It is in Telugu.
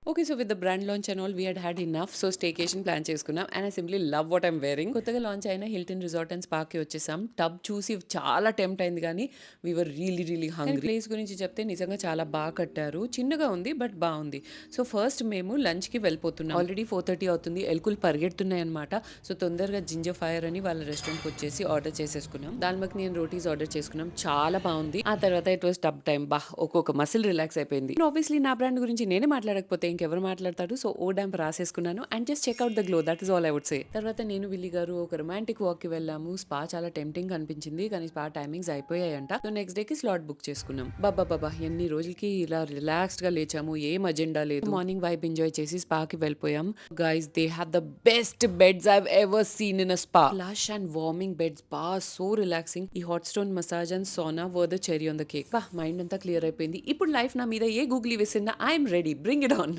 Okay. So, with the brand launch and all we had enough. So, staycation plan చేసుకున్నాం. And I simply love what I'm wearing. కొత్తగా లాంచ్ అయిన హిల్టన్ రిసార్ట్ అండ్ స్పాకి వచ్చేసాం. టబ్ చూసి చాలా టెంప్ట్ అయింది గానీ, we were really hungry. Place గురించి చెప్తే నిజంగా చాలా బాగా కట్టారు. చిన్నగా ఉంది బట్ బావుంది. సో, ఫస్ట్ మేము లంచ్‌కి వెళ్ళిపోతున్నాం. ఆల్రెడీ 4:30 అవుతుంది. ఎలుకలు పరిగెడుతున్నాయన్నమాట. సో, తొందరగా జింజర్ ఫైర్ అని వాళ్ళ రెస్టారెంట్‌కి వచ్చేసి ఆర్డర్ చేసేసుకున్నాం. దాల్ మఖని అండ్ రోటీస్ ఆర్డర్ చేసుకున్నాం. చాలా బావుంది. ఆ తర్వాత ఇట్ వాస్ టబ్ టైమ్. ఒక్కొక్క మసిల్ రిలాక్స్ అయిపోయింది. ఆబ్వియస్లీ నా బ్రాండ్ గురించి నేనే మాట్లాడకపోతే ఇంకెవరు మాట్లాడతారు. సో, ఓ డాంప్ రాసేసుకున్నాను. And just check out the glow. That is all I would say. తర్వాత నేను విల్లి గారు ఒక రొమాంటిక్ వాక్‌కి వెళ్ళాము. స్పా చాలా టెంప్టింగ్ అనిపించింది. కానీ స్పా టైమింగ్స్ అయిపోయాయంట. సో, నెక్స్ట్ డేకి స్లాట్ బుక్ చేసుకున్నాం. అబ్బబ్బబ్బా! ఎన్ని రోజులకి ఇలా రిలాక్స్డ్‌గా లేచాము. ఏం అజెండా లేదు. మార్నింగ్ వైబ్ ఎంజాయ్ చేసి స్పాకి వెళ్ళిపోయాం. Guys they have the best beds I have ever seen in a spa. Plush and warming beds. So relaxing. ఈ hot stone massage and sauna were the cherry on the cake. Mind అంతా క్లియర్ అయిపోయింది. ఇప్పుడు లైఫ్ నా మీద ఏ గూగ్లీ వేసినా I'm ready. Bring it on.